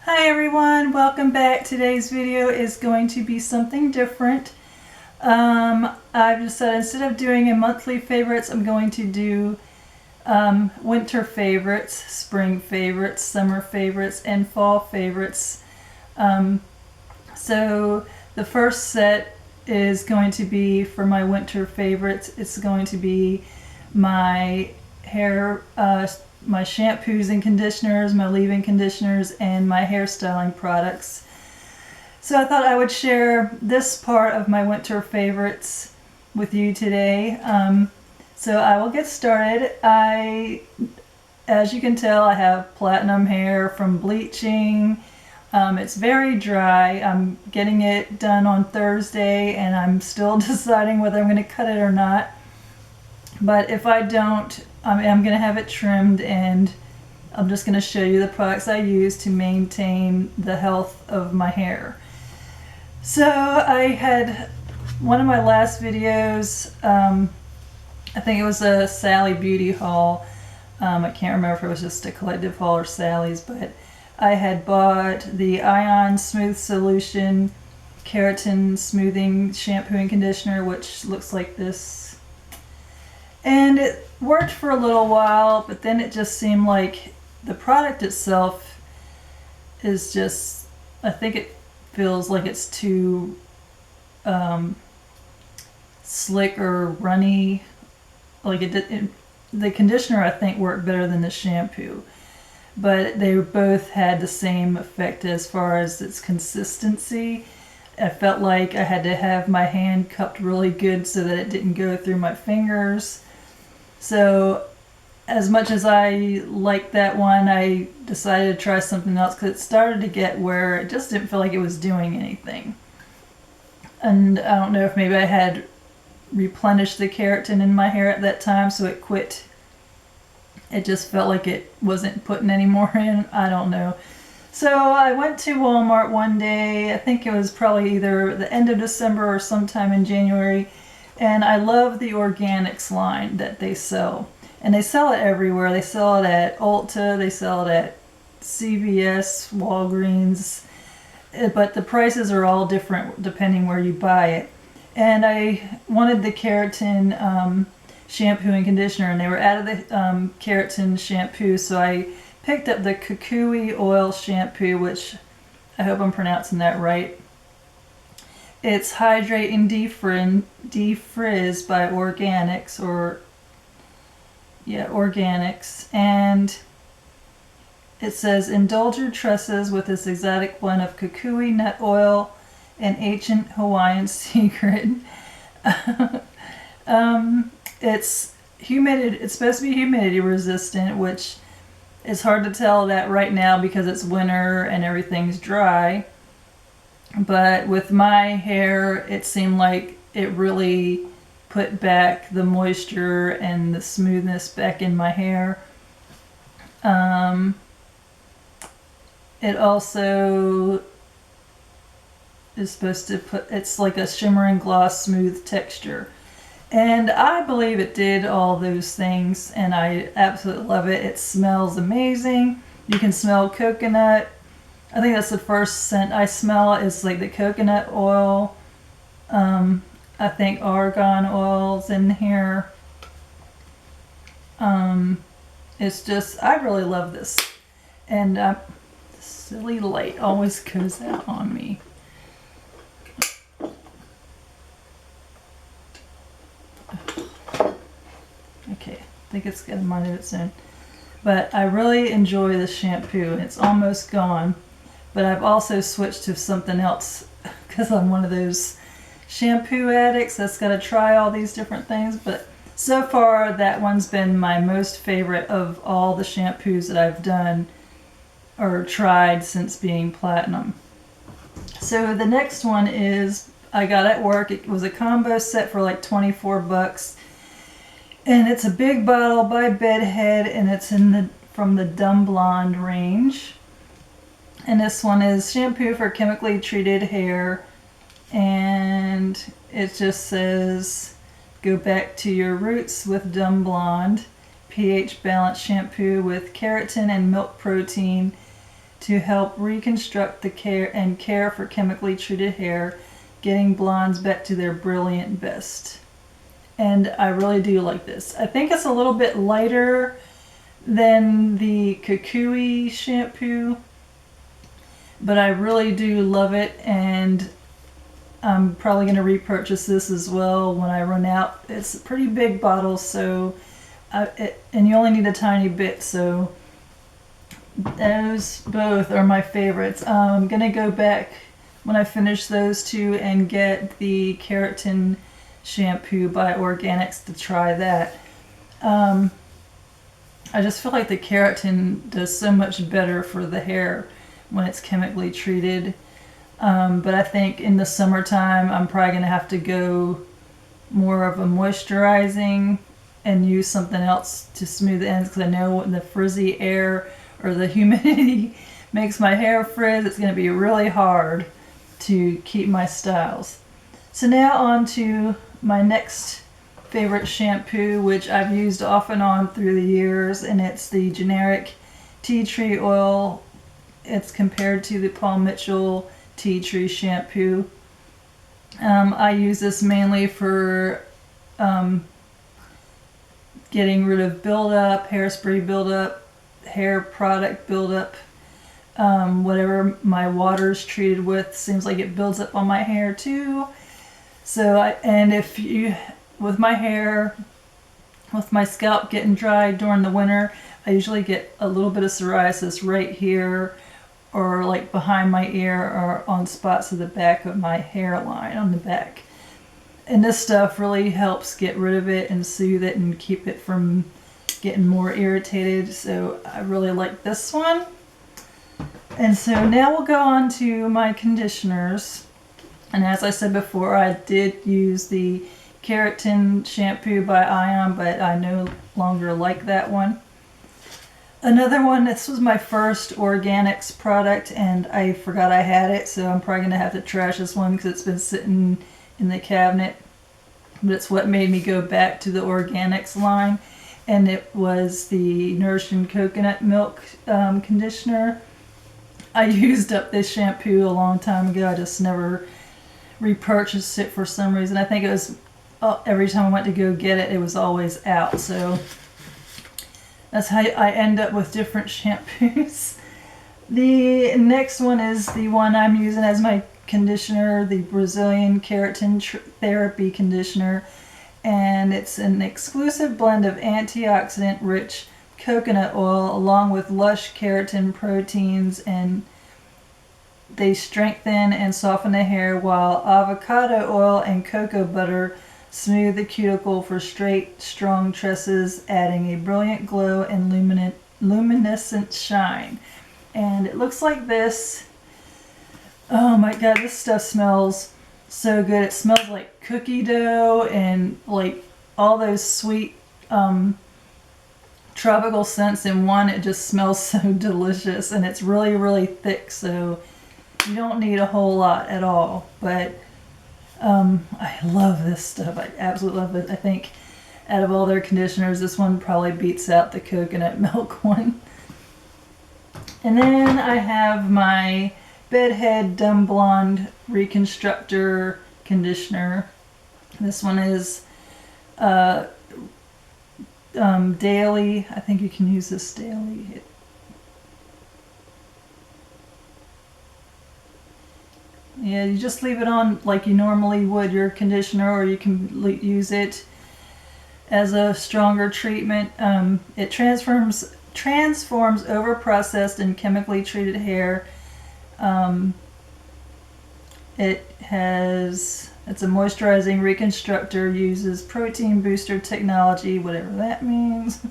Hi everyone, welcome back. Today's video is going to be something different. I've decided instead of doing a monthly favorites, I'm going to do winter favorites, spring favorites, summer favorites, and fall favorites. So the first set is going to be for my winter favorites. It's going to be my hair, my shampoos and conditioners, my leave-in conditioners, and my hairstyling products. So I thought I would share this part of my winter favorites with you today. So I will get started. As you can tell, I have platinum hair from bleaching. It's very dry. I'm getting it done on Thursday and I'm still deciding whether I'm going to cut it or not. But if I don't, I'm going to have it trimmed, and I'm just going to show you the products I use to maintain the health of my hair. So I had one of my last videos, I think it was a Sally Beauty haul. I can't remember if it was just a collective haul or Sally's, but I had bought the Ion Smooth Solution Keratin Smoothing Shampoo and Conditioner, which looks like this. And it worked for a little while, but then it just seemed like the product itself is just, I think it feels like it's too slick or runny. Like the conditioner I think worked better than the shampoo, but they both had the same effect as far as its consistency. I felt like I had to have my hand cupped really good so that it didn't go through my fingers. So as much as I liked that one, I decided to try something else because it started to get where it just didn't feel like it was doing anything. And I don't know if maybe I had replenished the keratin in my hair at that time, so it quit. It just felt like it wasn't putting any more in. I don't know. So I went to Walmart one day. I think it was probably either the end of December or sometime in January. And I love the organics line that they sell. And they sell it everywhere. They sell it at Ulta, they sell it at CVS, Walgreens. But the prices are all different depending where you buy it. And I wanted the keratin shampoo and conditioner, and they were out of the keratin shampoo, so I picked up the Kukui oil shampoo, which I hope I'm pronouncing that right. It's Hydrate and Defrizz by Organics, Organics, and it says indulge your tresses with this exotic blend of kukui nut oil and ancient Hawaiian secret. It's supposed to be humidity resistant, which is hard to tell that right now because it's winter and everything's dry. But with my hair, it seemed like it really put back the moisture and the smoothness back in my hair. It also is supposed to it's like a shimmering gloss smooth texture. And I believe it did all those things, and I absolutely love it. It smells amazing. You can smell coconut. I think that's the first scent I smell is like the coconut oil. I think argan oil's in here. It's just, I really love this. And silly light always goes out on me. Okay, I think it's getting my notes in. But I really enjoy this shampoo, and it's almost gone. But I've also switched to something else because I'm one of those shampoo addicts that's got to try all these different things. But so far, that one's been my most favorite of all the shampoos that I've done or tried since being platinum. So the next one is, I got at work. It was a combo set for like 24 bucks. And it's a big bottle by Bedhead, and it's from the Dumb Blonde range. And this one is shampoo for chemically treated hair, and it just says go back to your roots with Dumb Blonde pH balanced shampoo with keratin and milk protein to help reconstruct the care for chemically treated hair, getting blondes back to their brilliant best. And I really do like this. I think it's a little bit lighter than the Kukui shampoo, but I really do love it, and I'm probably going to repurchase this as well when I run out. It's a pretty big bottle, so and you only need a tiny bit, so those both are my favorites. I'm going to go back when I finish those two and get the Keratin shampoo by Organics to try that. I just feel like the Keratin does so much better for the hair when it's chemically treated. But I think in the summertime, I'm probably going to have to go more of a moisturizing and use something else to smooth the ends, because I know when the frizzy air or the humidity makes my hair frizz, it's going to be really hard to keep my styles. So now on to my next favorite shampoo, which I've used off and on through the years, and it's the generic tea tree oil. It's compared to the Paul Mitchell tea tree shampoo. I use this mainly for getting rid of buildup, hairspray buildup, hair product buildup. Whatever my water's treated with seems like it builds up on my hair too. So with my hair, with my scalp getting dry during the winter, I usually get a little bit of psoriasis right here, or like behind my ear, or on spots of the back of my hairline on the back. And this stuff really helps get rid of it and soothe it and keep it from getting more irritated. So I really like this one. And so now we'll go on to my conditioners. And as I said before, I did use the Keratin shampoo by Ion, but I no longer like that one. Another one, this was my first Organics product, and I forgot I had it, so I'm probably going to have to trash this one because it's been sitting in the cabinet. But it's what made me go back to the Organics line, and it was the Nourishing Coconut Milk conditioner. I used up this shampoo a long time ago. I just never repurchased it for some reason. I think it was every time I went to go get it, it was always out. So that's how I end up with different shampoos. The next one is the one I'm using as my conditioner, the Brazilian Keratin Therapy Conditioner. And it's an exclusive blend of antioxidant-rich coconut oil along with lush keratin proteins, and they strengthen and soften the hair, while avocado oil and cocoa butter smooth the cuticle for straight, strong tresses, adding a brilliant glow and luminescent shine. And it looks like this. Oh my god, this stuff smells so good. It smells like cookie dough and like all those sweet tropical scents in one. It just smells so delicious, and it's really, really thick, so you don't need a whole lot at all. But I love this stuff. I absolutely love it. I think out of all their conditioners, this one probably beats out the coconut milk one. And then I have my Bedhead Dumb Blonde Reconstructor Conditioner. This one is daily. I think you can use this daily. Yeah, you just leave it on like you normally would your conditioner, or you can use it as a stronger treatment. It transforms over-processed and chemically treated hair. It's a moisturizing reconstructor, uses protein booster technology, whatever that means,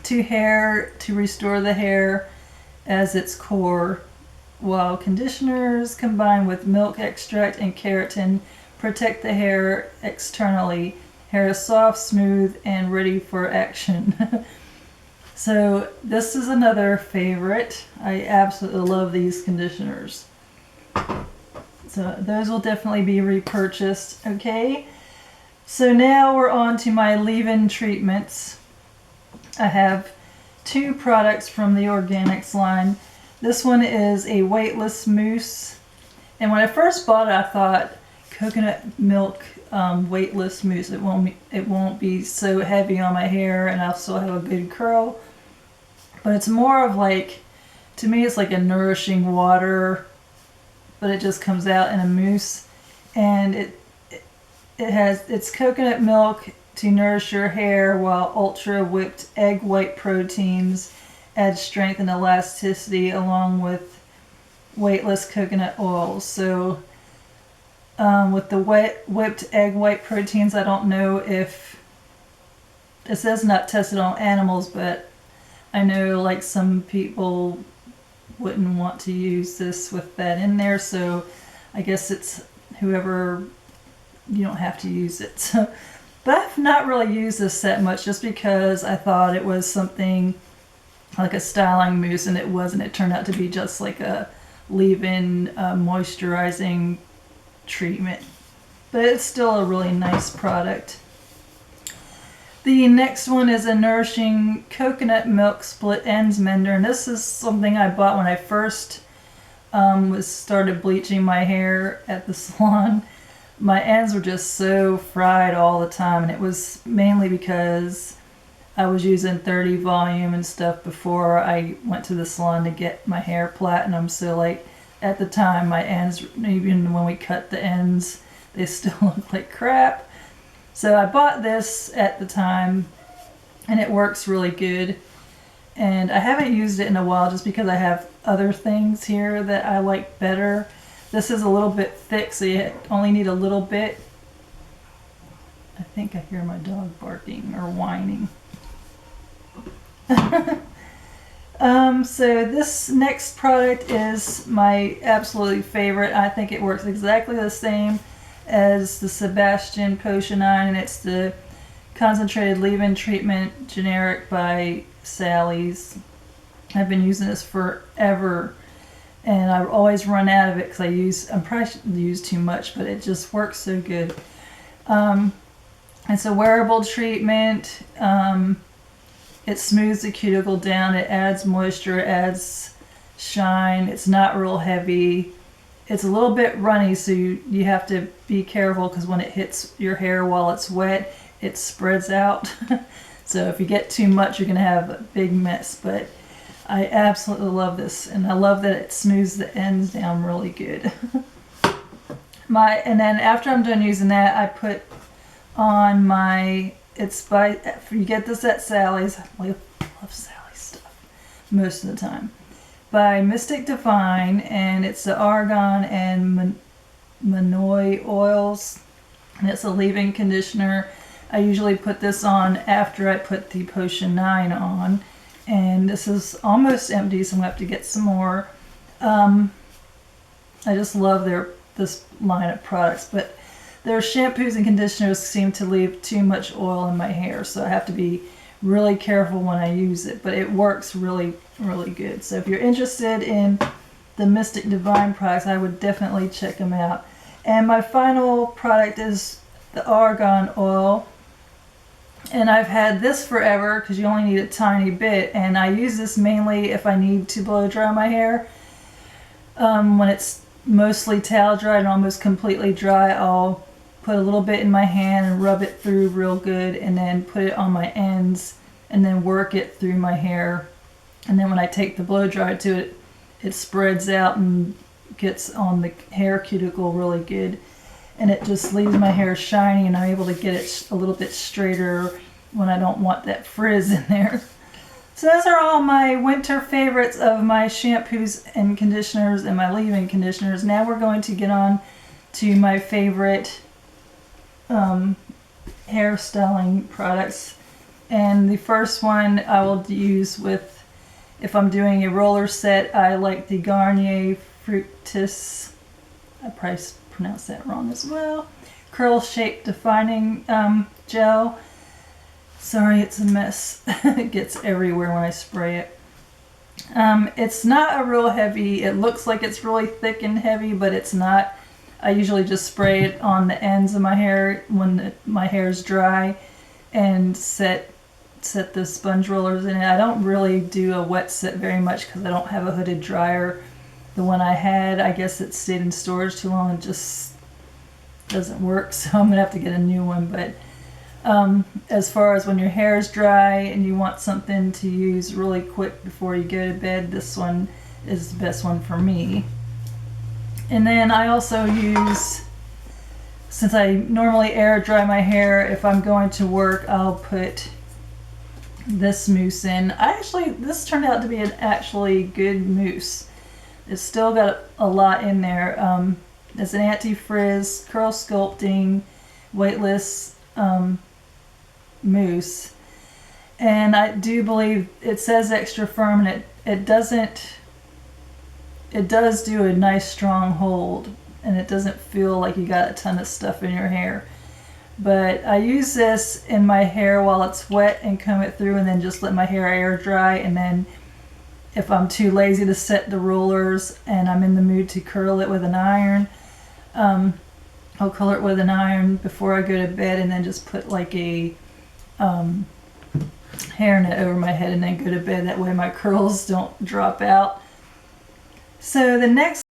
to restore the hair as its core, while conditioners combined with milk extract and keratin protect the hair externally. Hair is soft, smooth, and ready for action. So this is another favorite. I absolutely love these conditioners. So those will definitely be repurchased. Okay, so now we're on to my leave-in treatments. I have two products from the organics line. This one is a weightless mousse, and when I first bought it I thought coconut milk weightless mousse, it won't be so heavy on my hair and I'll still have a good curl. But it's more of like, to me it's like a nourishing water, but it just comes out in a mousse, and it's coconut milk to nourish your hair, while ultra whipped egg white proteins add strength and elasticity, along with weightless coconut oils. So with the whipped egg white proteins, I don't know if it says not tested on animals, but I know like some people wouldn't want to use this with that in there, so I guess it's whoever, you don't have to use it. So, but I've not really used this that much just because I thought it was something like a styling mousse, and it wasn't. It turned out to be just like a leave-in moisturizing treatment, but it's still a really nice product. The next one is a nourishing coconut milk split ends mender, and this is something I bought when I first started bleaching my hair at the salon. My ends were just so fried all the time, and it was mainly because I was using 30 volume and stuff before I went to the salon to get my hair platinum. So like at the time my ends, even when we cut the ends, they still look like crap. So I bought this at the time, and it works really good. And I haven't used it in a while just because I have other things here that I like better. This is a little bit thick, so you only need a little bit. I think I hear my dog barking or whining. So this next product is my absolute favorite. I think it works exactly the same as the Sebastian Potion 9, and it's the concentrated leave-in treatment generic by Sally's. I've been using this forever, and I've always run out of it because I'm probably use too much, but it just works so good. It's a wearable treatment. It smooths the cuticle down, it adds moisture, it adds shine, it's not real heavy. It's a little bit runny, so you have to be careful because when it hits your hair while it's wet, it spreads out. So if you get too much, you're going to have a big mess. But I absolutely love this, and I love that it smooths the ends down really good. And then after I'm done using that, I put on my, you get this at Sally's. I love Sally's stuff most of the time. By Mystic Divine, and it's the argan and manoi oils, and it's a leave-in conditioner. I usually put this on after I put the Potion 9 on, and this is almost empty, so I'm going to have to get some more. I just love this line of products, but their shampoos and conditioners seem to leave too much oil in my hair, so I have to be really careful when I use it, but it works really, really good. So if you're interested in the Mystic Divine products, I would definitely check them out. And my final product is the argan oil, and I've had this forever because you only need a tiny bit, and I use this mainly if I need to blow dry my hair. When it's mostly towel dry and almost completely dry, I'll put a little bit in my hand and rub it through real good, and then put it on my ends and then work it through my hair. And then when I take the blow dryer to it, it spreads out and gets on the hair cuticle really good, and it just leaves my hair shiny, and I'm able to get it a little bit straighter when I don't want that frizz in there. So those are all my winter favorites of my shampoos and conditioners and my leave-in conditioners. Now we're going to get on to my favorite hair styling products, and the first one I will use with, if I'm doing a roller set, I like the Garnier Fructis, I probably pronounced that wrong as well, curl shape defining gel. Sorry, it's a mess. It gets everywhere when I spray it. It's not a real heavy, it looks like it's really thick and heavy, but it's not. I usually just spray it on the ends of my hair when my hair is dry, and set set the sponge rollers in it. I don't really do a wet set very much because I don't have a hooded dryer. The one I had, I guess it stayed in storage too long and just doesn't work, so I'm gonna have to get a new one. But as far as when your hair is dry and you want something to use really quick before you go to bed, this one is the best one for me. And then I also use, since I normally air dry my hair, if I'm going to work, I'll put this mousse in. This turned out to be an actually good mousse. It's still got a lot in there. It's an anti-frizz, curl sculpting, weightless mousse. And I do believe it says extra firm, and it does do a nice strong hold, and it doesn't feel like you got a ton of stuff in your hair. But I use this in my hair while it's wet and comb it through, and then just let my hair air dry. And then if I'm too lazy to set the rollers and I'm in the mood to curl it with an iron, I'll curl it with an iron before I go to bed, and then just put like a hairnet over my head and then go to bed. That way my curls don't drop out. So the next